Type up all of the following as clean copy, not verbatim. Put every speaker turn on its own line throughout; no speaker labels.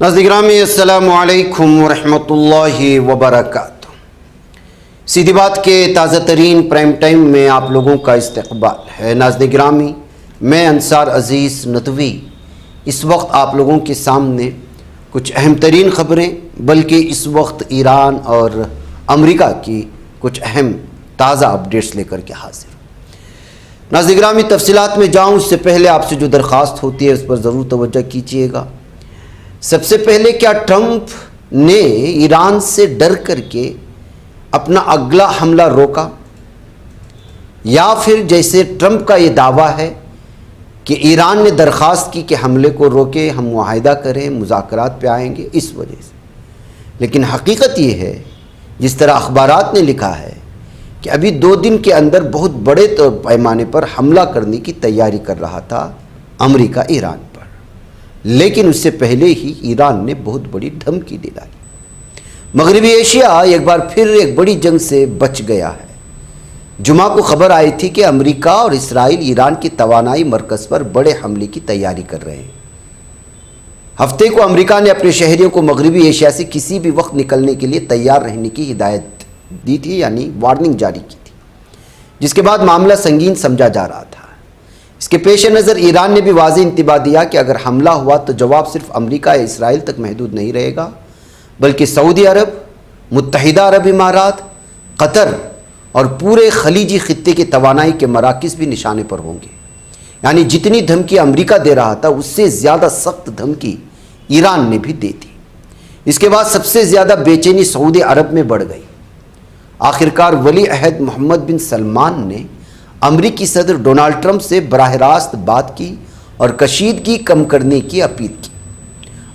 ناظرین گرامی السلام علیکم ورحمۃ اللہ وبرکاتہ۔ سیدھی بات کے تازہ ترین پرائم ٹائم میں آپ لوگوں کا استقبال ہے۔ ناظرین گرامی، میں انصار عزیز ندوی اس وقت آپ لوگوں کے سامنے کچھ اہم ترین خبریں، بلکہ اس وقت ایران اور امریکہ کی کچھ اہم تازہ اپڈیٹس لے کر کے حاضر ہوں۔ ناظرین گرامی، تفصیلات میں جاؤں اس سے پہلے آپ سے جو درخواست ہوتی ہے اس پر ضرور توجہ کیجیے گا۔ سب سے پہلے، کیا ٹرمپ نے ایران سے ڈر کر کے اپنا اگلا حملہ روکا، یا پھر جیسے ٹرمپ کا یہ دعویٰ ہے کہ ایران نے درخواست کی کہ حملے کو روکے، ہم معاہدہ کریں، مذاکرات پہ آئیں گے اس وجہ سے؟ لیکن حقیقت یہ ہے، جس طرح اخبارات نے لکھا ہے، کہ ابھی 2 دن کے اندر بہت بڑے پیمانے پر حملہ کرنے کی تیاری کر رہا تھا امریکہ ایران پر، لیکن اس سے پہلے ہی ایران نے بہت بڑی دھمکی دلائی۔ مغربی ایشیا ایک بار پھر ایک بڑی جنگ سے بچ گیا ہے۔ جمعہ کو خبر آئی تھی کہ امریکہ اور اسرائیل ایران کی توانائی مرکز پر بڑے حملے کی تیاری کر رہے ہیں۔ ہفتے کو امریکہ نے اپنے شہریوں کو مغربی ایشیا سے کسی بھی وقت نکلنے کے لیے تیار رہنے کی ہدایت دی تھی، یعنی وارننگ جاری کی تھی، جس کے بعد معاملہ سنگین سمجھا جا رہا تھا۔ اس کے پیش نظر ایران نے بھی واضح انتباہ دیا کہ اگر حملہ ہوا تو جواب صرف امریکہ یا اسرائیل تک محدود نہیں رہے گا، بلکہ سعودی عرب، متحدہ عرب امارات، قطر اور پورے خلیجی خطے کے توانائی کے مراکز بھی نشانے پر ہوں گے۔ یعنی جتنی دھمکی امریکہ دے رہا تھا اس سے زیادہ سخت دھمکی ایران نے بھی دی تھی۔ اس کے بعد سب سے زیادہ بے چینی سعودی عرب میں بڑھ گئی۔ آخرکار ولی عہد محمد بن سلمان نے امریکی صدر ڈونالڈ ٹرمپ سے براہ راست بات کی اور کشیدگی کم کرنے کی اپیل کی۔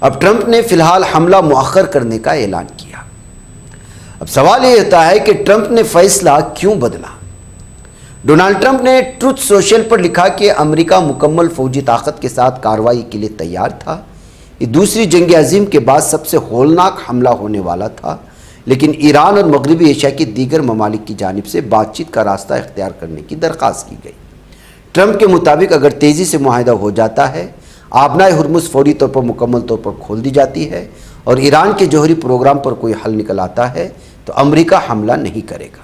اب ٹرمپ نے فی الحال حملہ مؤخر کرنے کا اعلان کیا۔ اب سوال یہ ہوتا ہے کہ ٹرمپ نے فیصلہ کیوں بدلا؟ ڈونالڈ ٹرمپ نے ٹروتھ سوشل پر لکھا کہ امریکہ مکمل فوجی طاقت کے ساتھ کارروائی کے لیے تیار تھا۔ یہ دوسری جنگ عظیم کے بعد سب سے ہولناک حملہ ہونے والا تھا، لیکن ایران اور مغربی ایشیا کے دیگر ممالک کی جانب سے بات چیت کا راستہ اختیار کرنے کی درخواست کی گئی۔ ٹرمپ کے مطابق اگر تیزی سے معاہدہ ہو جاتا ہے، آبنائے ہرمز فوری طور پر مکمل طور پر کھول دی جاتی ہے اور ایران کے جوہری پروگرام پر کوئی حل نکل آتا ہے، تو امریکہ حملہ نہیں کرے گا۔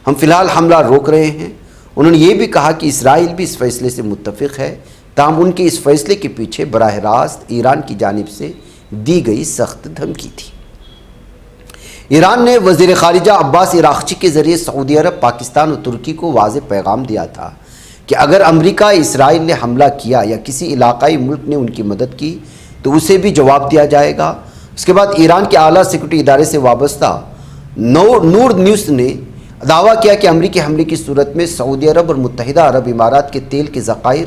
ہم فی الحال حملہ روک رہے ہیں۔ انہوں نے یہ بھی کہا کہ اسرائیل بھی اس فیصلے سے متفق ہے، تاہم ان کے اس فیصلے کے پیچھے براہ راست ایران کی جانب سے دی گئی سخت دھمکی تھی۔ ایران نے وزیر خارجہ عباس عراقچی کے ذریعے سعودی عرب، پاکستان اور ترکی کو واضح پیغام دیا تھا کہ اگر امریکہ، اسرائیل نے حملہ کیا یا کسی علاقائی ملک نے ان کی مدد کی تو اسے بھی جواب دیا جائے گا۔ اس کے بعد ایران کے اعلیٰ سیکورٹی ادارے سے وابستہ نور نیوز نے دعویٰ کیا کہ امریکی حملے کی صورت میں سعودی عرب اور متحدہ عرب امارات کے تیل کے ذخائر،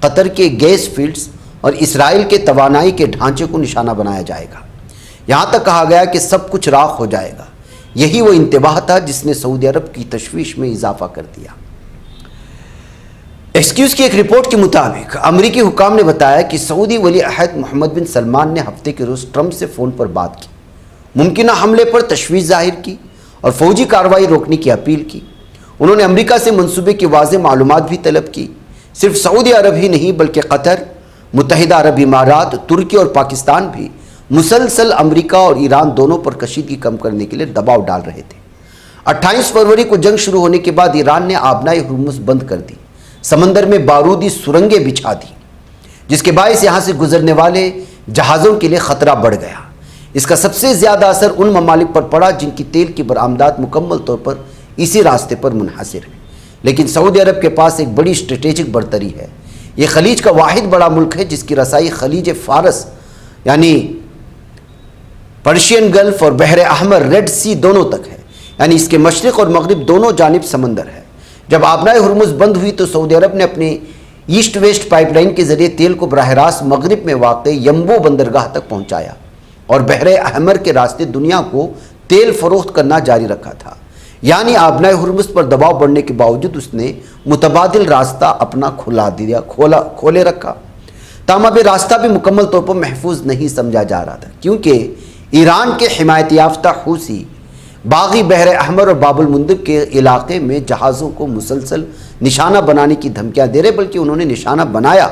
قطر کے گیس فیلڈز اور اسرائیل کے توانائی کے ڈھانچے کو نشانہ بنایا جائے گا۔ یہاں تک کہا گیا کہ سب کچھ راکھ ہو جائے گا۔ یہی وہ انتباہ تھا جس نے سعودی عرب کی تشویش میں اضافہ کر دیا۔ ایکسکیوز کی ایک رپورٹ کے مطابق امریکی حکام نے بتایا کہ سعودی ولی عہد محمد بن سلمان نے ہفتے کے روز ٹرمپ سے فون پر بات کی، ممکنہ حملے پر تشویش ظاہر کی اور فوجی کارروائی روکنے کی اپیل کی۔ انہوں نے امریکہ سے منصوبے کی واضح معلومات بھی طلب کی۔ صرف سعودی عرب ہی نہیں بلکہ قطر، متحدہ عرب امارات، ترکی اور پاکستان بھی مسلسل امریکہ اور ایران دونوں پر کشیدگی کم کرنے کے لیے دباؤ ڈال رہے تھے۔ 28 فروری کو جنگ شروع ہونے کے بعد ایران نے آبنائے ہرمز بند کر دی، سمندر میں بارودی سرنگیں بچھا دی، جس کے باعث یہاں سے گزرنے والے جہازوں کے لیے خطرہ بڑھ گیا۔ اس کا سب سے زیادہ اثر ان ممالک پر پڑا جن کی تیل کی برآمدات مکمل طور پر اسی راستے پر منحصر ہے۔ لیکن سعودی عرب کے پاس ایک بڑی اسٹریٹجک برتری ہے۔ یہ خلیج کا واحد بڑا ملک ہے جس کی رسائی خلیج فارس یعنی پرشین گلف اور بحر احمر، ریڈ سی دونوں تک ہے، یعنی اس کے مشرق اور مغرب دونوں جانب سمندر ہے۔ جب آبنائے ہرمز بند ہوئی تو سعودی عرب نے اپنے ایسٹ ویسٹ پائپ لائن کے ذریعے تیل کو براہ راست مغرب میں واقع یمبو بندرگاہ تک پہنچایا اور بحر احمر کے راستے دنیا کو تیل فروخت کرنا جاری رکھا تھا۔ یعنی آبنائے ہرمز پر دباؤ بڑھنے کے باوجود اس نے متبادل راستہ اپنا کھولے رکھا۔ تاہم اب یہ راستہ بھی مکمل طور پر محفوظ نہیں سمجھا جا رہا تھا، کیونکہ ایران کے حمایت یافتہ حوثی باغی بحر احمر اور باب المندب کے علاقے میں جہازوں کو مسلسل نشانہ بنانے کی دھمکیاں دے رہے، بلکہ انہوں نے نشانہ بنایا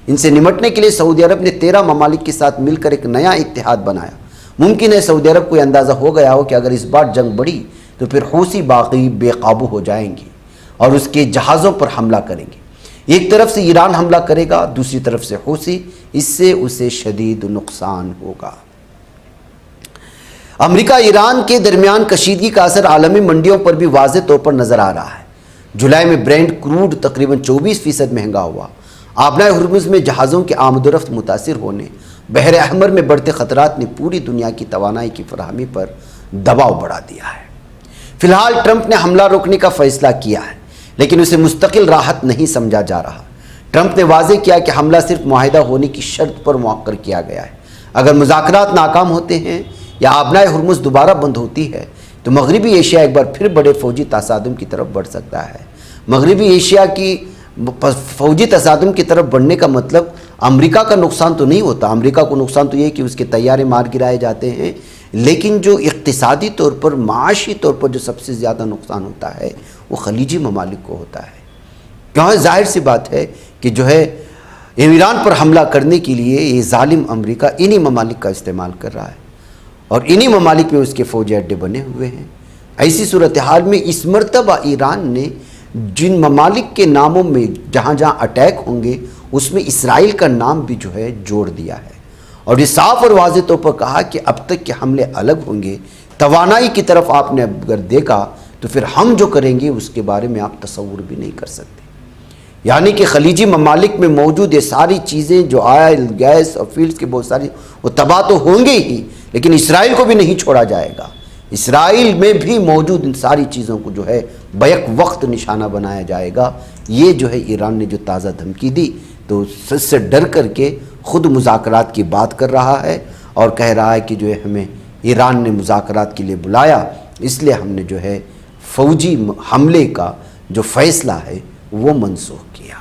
ان سے نمٹنے کے لیے سعودی عرب نے 13 ممالک کے ساتھ مل کر ایک نیا اتحاد بنایا۔ ممکن ہے سعودی عرب کو یہ اندازہ ہو گیا ہو کہ اگر اس بار جنگ بڑھی تو پھر حوثی باغی بے قابو ہو جائیں گے اور اس کے جہازوں پر حملہ کریں گے۔ ایک طرف سے ایران حملہ کرے گا، دوسری طرف سے حوثی، اس سے اسے شدید نقصان ہوگا۔ امریکہ ایران کے درمیان کشیدگی کا اثر عالمی منڈیوں پر بھی واضح طور پر نظر آ رہا ہے۔ جولائی میں برینٹ کروڈ تقریباً 24% مہنگا ہوا۔ آبنائے ہرمز میں جہازوں کے آمد و رفت متاثر ہونے، بحر احمر میں بڑھتے خطرات نے پوری دنیا کی توانائی کی فراہمی پر دباؤ بڑھا دیا ہے۔ فی الحال ٹرمپ نے حملہ روکنے کا فیصلہ کیا ہے، لیکن اسے مستقل راحت نہیں سمجھا جا رہا۔ ٹرمپ نے واضح کیا کہ حملہ صرف معاہدہ ہونے کی شرط پر مؤخر کیا گیا ہے۔ اگر مذاکرات ناکام ہوتے ہیں یا آبنائے ہرمز دوبارہ بند ہوتی ہے تو مغربی ایشیا ایک بار پھر بڑے فوجی تصادم کی طرف بڑھ سکتا ہے۔ مغربی ایشیا کی فوجی تصادم کی طرف بڑھنے کا مطلب امریکہ کا نقصان تو نہیں ہوتا۔ امریکہ کو نقصان تو یہ کہ اس کے طیارے مار گرائے جاتے ہیں، لیکن جو اقتصادی طور پر، معاشی طور پر جو سب سے زیادہ نقصان ہوتا ہے وہ خلیجی ممالک کو ہوتا ہے۔ کیوں؟ ظاہر سی بات ہے کہ جو ہے ایران پر حملہ کرنے کے لیے یہ ظالم امریکہ انہی ممالک کا استعمال کر رہا ہے اور انہی ممالک میں اس کے فوجی اڈے بنے ہوئے ہیں۔ ایسی صورتحال میں اس مرتبہ ایران نے جن ممالک کے ناموں میں جہاں جہاں اٹیک ہوں گے اس میں اسرائیل کا نام بھی جو ہے جوڑ دیا ہے، اور یہ صاف اور واضح طور پر کہا کہ اب تک کے حملے الگ ہوں گے۔ توانائی کی طرف آپ نے اگر دیکھا تو پھر ہم جو کریں گے اس کے بارے میں آپ تصور بھی نہیں کر سکتے۔ یعنی کہ خلیجی ممالک میں موجود یہ ساری چیزیں جو آئل، گیس اور فیلڈز کے بہت ساری، وہ تباہ تو ہوں گے ہی، لیکن اسرائیل کو بھی نہیں چھوڑا جائے گا۔ اسرائیل میں بھی موجود ان ساری چیزوں کو جو ہے بیک وقت نشانہ بنایا جائے گا۔ یہ جو ہے ایران نے جو تازہ دھمکی دی تو اس سے ڈر کر کے خود مذاکرات کی بات کر رہا ہے اور کہہ رہا ہے کہ جو ہے ہمیں ایران نے مذاکرات کے لیے بلایا، اس لیے ہم نے جو ہے فوجی حملے کا جو فیصلہ ہے وہ منسوخ کیا۔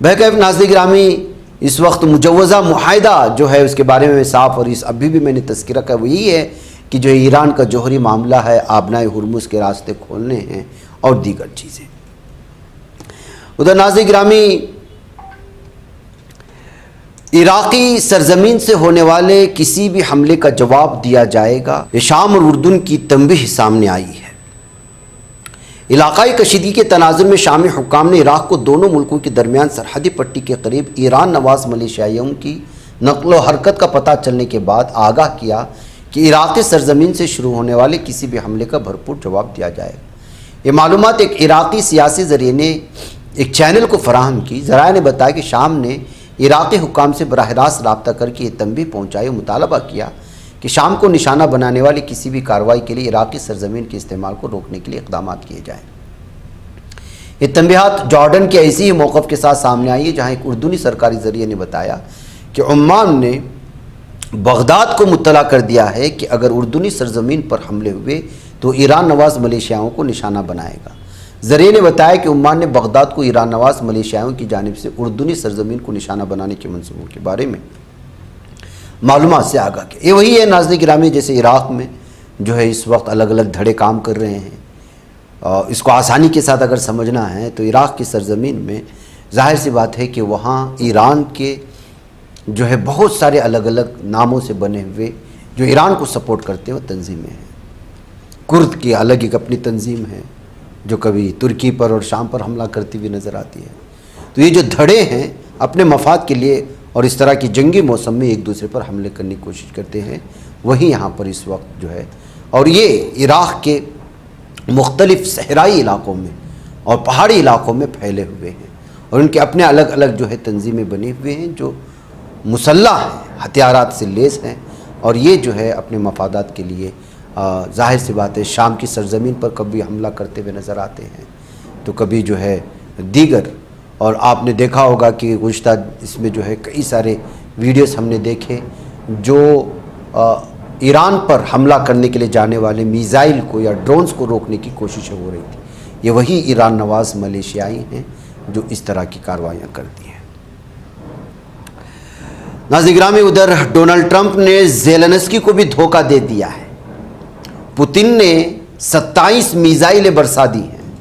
بہرکیف ناظرین گرامی، اس وقت مجوزہ معاہدہ جو ہے اس کے بارے میں صاف اور اس ابھی بھی میں نے تذکرہ کیا، وہ یہی ہے کہ جو ایران کا جوہری معاملہ ہے، آبنائے ہرمز کے راستے کھولنے ہیں اور دیگر چیزیں۔ ادھر ناظرین گرامی، عراقی سرزمین سے ہونے والے کسی بھی حملے کا جواب دیا جائے گا، یہ شام اور اردن کی تنبیہ سامنے آئی ہے۔ علاقائی کشیدگی کے تناظر میں شامی حکام نے عراق کو دونوں ملکوں کے درمیان سرحدی پٹی کے قریب ایران نواز ملیشیائیوں کی نقل و حرکت کا پتہ چلنے کے بعد آگاہ کیا کہ عراقی سرزمین سے شروع ہونے والے کسی بھی حملے کا بھرپور جواب دیا جائے گا۔ یہ معلومات ایک عراقی سیاسی ذریعے نے ایک چینل کو فراہم کی۔ ذرائع نے بتایا کہ شام نے عراقی حکام سے براہ راست رابطہ کر کے یہ تنبیہ پہنچائی اور مطالبہ کیا کہ شام کو نشانہ بنانے والی کسی بھی کارروائی کے لیے عراقی سرزمین کے استعمال کو روکنے کے لیے اقدامات کیے جائیں۔ یہ تنبیہات جارڈن کے ایسی ہی موقف کے ساتھ سامنے آئی ہے جہاں ایک اردنی سرکاری ذریعے نے بتایا کہ عمان نے بغداد کو مطلع کر دیا ہے کہ اگر اردنی سرزمین پر حملے ہوئے تو ایران نواز ملیشیاؤں کو نشانہ بنائے گا۔ ذریعے نے بتایا کہ عمان نے بغداد کو ایران نواز ملیشیاؤں کی جانب سے اردنی سرزمین کو نشانہ بنانے کے منصوبوں کے بارے میں معلومات سے آگاہ کیا۔ یہ وہی ہے ناظرین گرامی جیسے عراق میں جو ہے اس وقت الگ الگ دھڑے کام کر رہے ہیں، اور اس کو آسانی کے ساتھ اگر سمجھنا ہے تو عراق کی سرزمین میں ظاہر سی بات ہے کہ وہاں ایران کے جو ہے بہت سارے الگ الگ ناموں سے بنے ہوئے جو ایران کو سپورٹ کرتے ہیں وہ تنظیمیں ہیں۔ کرد کی الگ ایک اپنی تنظیم ہے جو کبھی ترکی پر اور شام پر حملہ کرتی ہوئی نظر آتی ہے۔ تو یہ جو دھڑے ہیں اپنے مفاد کے لیے اور اس طرح کی جنگی موسم میں ایک دوسرے پر حملے کرنے کی کوشش کرتے ہیں، وہی یہاں پر اس وقت جو ہے، اور یہ عراق کے مختلف صحرائی علاقوں میں اور پہاڑی علاقوں میں پھیلے ہوئے ہیں، اور ان کے اپنے الگ الگ جو ہے تنظیمیں بنے ہوئے ہیں جو مسلح ہیں، ہتھیارات سے لیس ہیں، اور یہ جو ہے اپنے مفادات کے لیے ظاہر سی بات ہے شام کی سرزمین پر کبھی حملہ کرتے ہوئے نظر آتے ہیں تو کبھی جو ہے دیگر، اور آپ نے دیکھا ہوگا کہ گزشتہ اس میں جو ہے کئی سارے ویڈیوز ہم نے دیکھے جو ایران پر حملہ کرنے کے لیے جانے والے میزائل کو یا ڈرونز کو روکنے کی کوششیں ہو رہی تھی۔ یہ وہی ایران نواز ملیشیائی ہیں جو اس طرح کی کارروائیاں کرتی ہیں۔ ناظرین گرامی، ادھر ڈونلڈ ٹرمپ نے زیلنسکی کو بھی دھوکہ دے دیا ہے۔ پوتن نے 27 میزائلیں برسا دی ہیں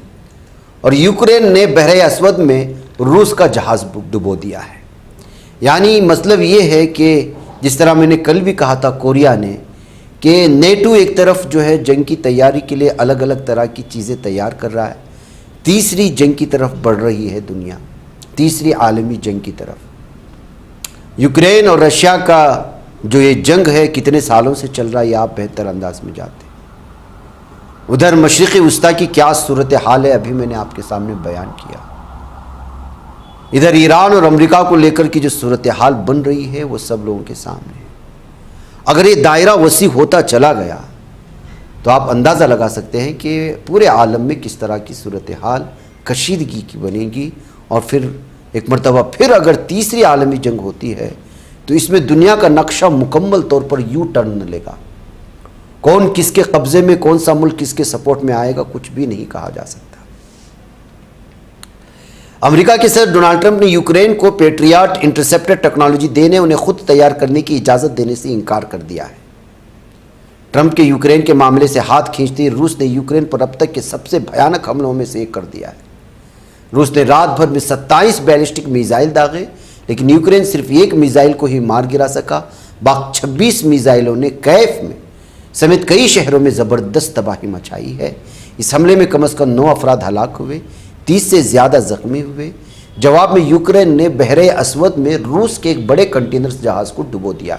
اور یوکرین نے بحر اسود میں روس کا جہاز ڈبو دیا ہے۔ یعنی مطلب یہ ہے کہ جس طرح میں نے کل بھی کہا تھا کوریا نے کہ نیٹو ایک طرف جو ہے جنگ کی تیاری کے لیے الگ الگ طرح کی چیزیں تیار کر رہا ہے، تیسری جنگ کی طرف بڑھ رہی ہے دنیا، تیسری عالمی جنگ کی طرف۔ یوکرین اور رشیا کا جو یہ جنگ ہے کتنے سالوں سے چل رہا ہے یہ آپ بہتر انداز میں جانتے ہیں۔ ادھر مشرقی وسطیٰ کی کیا صورتحال ہے ابھی میں نے آپ کے سامنے بیان کیا۔ ادھر ایران اور امریکہ کو لے کر کی جو صورتحال بن رہی ہے وہ سب لوگوں کے سامنے ہے۔ اگر یہ دائرہ وسیع ہوتا چلا گیا تو آپ اندازہ لگا سکتے ہیں کہ پورے عالم میں کس طرح کی صورتحال کشیدگی کی بنے گی، اور پھر ایک مرتبہ پھر اگر تیسری عالمی جنگ ہوتی ہے تو اس میں دنیا کا نقشہ مکمل طور پر یو ٹرن لے گا۔ کون کس کے قبضے میں، کون سا ملک کس کے سپورٹ میں آئے گا، کچھ بھی نہیں کہا جا سکتا۔ امریکہ کے صدر ڈونلڈ ٹرمپ نے یوکرین کو پیٹریاٹ انٹرسیپٹر ٹیکنالوجی دینے، انہیں خود تیار کرنے کی اجازت دینے سے انکار کر دیا ہے۔ ٹرمپ کے یوکرین کے معاملے سے ہاتھ کھینچتے روس نے یوکرین پر اب تک کے سب سے بھیانک حملوں میں سے ایک کر دیا ہے۔ روس نے رات بھر میں 27 بیلسٹک میزائل داغے، لیکن یوکرین صرف ایک میزائل کو ہی مار گرا سکا۔ باقی 26 میزائلوں نے کیف میں سمیت کئی شہروں میں زبردست تباہی مچائی ہے۔ اس حملے میں کم از کم 9 افراد ہلاک ہوئے، 30 سے زیادہ زخمی ہوئے۔ جواب میں یوکرین نے بحر اسود میں روس کے ایک بڑے کنٹینر جہاز کو ڈبو دیا۔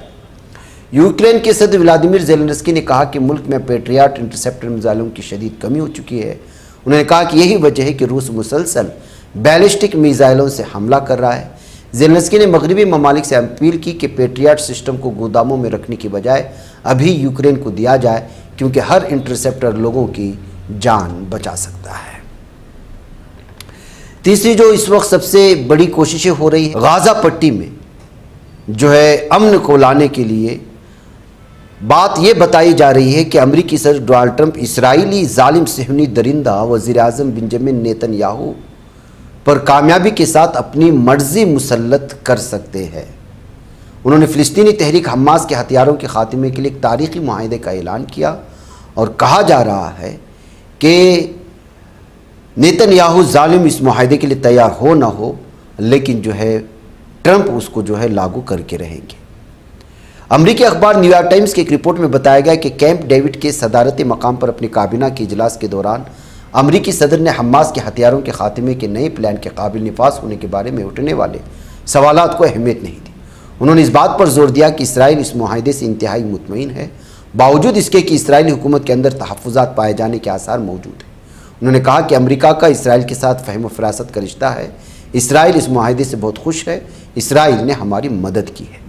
یوکرین کے صدر ولادیمیر زیلنسکی نے کہا کہ ملک میں پیٹریاٹ انٹرسیپٹر میزائلوں کی شدید کمی ہو چکی ہے۔ انہوں نے کہا کہ یہی وجہ ہے کہ روس مسلسل بیلسٹک میزائلوں سے حملہ کر رہا ہے۔ زیلنسکی نے مغربی ممالک سے اپیل کی کہ پیٹریاٹ سسٹم کو گوداموں میں رکھنے کی بجائے ابھی یوکرین کو دیا جائے، کیونکہ ہر انٹرسیپٹر لوگوں کی جان بچا سکتا ہے۔ تیسری جو اس وقت سب سے بڑی کوششیں ہو رہی ہیں غازہ پٹی میں جو ہے امن کو لانے کے لیے، بات یہ بتائی جا رہی ہے کہ امریکی صدر ڈونلڈ ٹرمپ اسرائیلی ظالم صہیونی درندہ وزیر اعظم بنجمن نیتن یاہو پر کامیابی کے ساتھ اپنی مرضی مسلط کر سکتے ہیں۔ انہوں نے فلسطینی تحریک حماس کے ہتھیاروں کے خاتمے کے لیے ایک تاریخی معاہدے کا اعلان کیا، اور کہا جا رہا ہے کہ نیتن یاہو ظالم اس معاہدے کے لیے تیار ہو نہ ہو، لیکن جو ہے ٹرمپ اس کو جو ہے لاگو کر کے رہیں گے۔ امریکی اخبار نیو یارک ٹائمز کی ایک رپورٹ میں بتایا گیا کہ کیمپ ڈیوڈ کے صدارتی مقام پر اپنی کابینہ کے اجلاس کے دوران امریکی صدر نے حماس کے ہتھیاروں کے خاتمے کے نئے پلان کے قابل نفاذ ہونے کے بارے میں اٹھنے والے سوالات کو اہمیت نہیں دی۔ انہوں نے اس بات پر زور دیا کہ اسرائیل اس معاہدے سے انتہائی مطمئن ہے، باوجود اس کے کہ اسرائیلی حکومت کے اندر تحفظات پائے جانے کے آثار موجود ہیں۔ انہوں نے کہا کہ امریکہ کا اسرائیل کے ساتھ فہم و فراست کا رشتہ ہے، اسرائیل اس معاہدے سے بہت خوش ہے، اسرائیل نے ہماری مدد کی ہے۔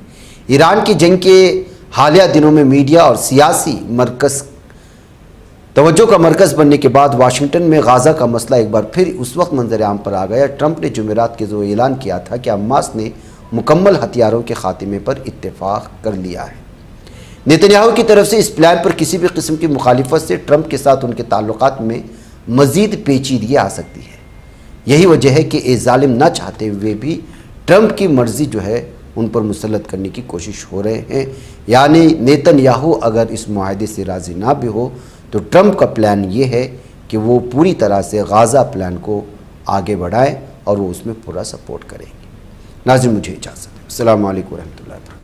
ایران کی جنگ کے حالیہ دنوں میں میڈیا اور سیاسی مرکز توجہ کا مرکز بننے کے بعد واشنگٹن میں غزہ کا مسئلہ ایک بار پھر اس وقت منظر عام پر آ گیا۔ ٹرمپ نے جمعرات کے روز اعلان کیا تھا کہ حماس نے مکمل ہتھیاروں کے خاتمے پر اتفاق کر لیا ہے۔ نیتن یاہو کی طرف سے اس پلان پر کسی بھی قسم کی مخالفت سے ٹرمپ کے ساتھ ان کے تعلقات میں مزید پیچیدگی آ سکتی ہے۔ یہی وجہ ہے کہ ظالم نہ چاہتے ہوئے بھی ٹرمپ کی مرضی جو ہے ان پر مسلط کرنے کی کوشش ہو رہے ہیں۔ یعنی نیتن یاہو اگر اس معاہدے سے راضی نہ بھی ہو تو ٹرمپ کا پلان یہ ہے کہ وہ پوری طرح سے غزہ پلان کو آگے بڑھائیں اور وہ اس میں پورا سپورٹ کریں گے۔ ناظرین مجھے اجازت ہے۔ السلام علیکم ورحمۃ اللہ وبرکاتہ۔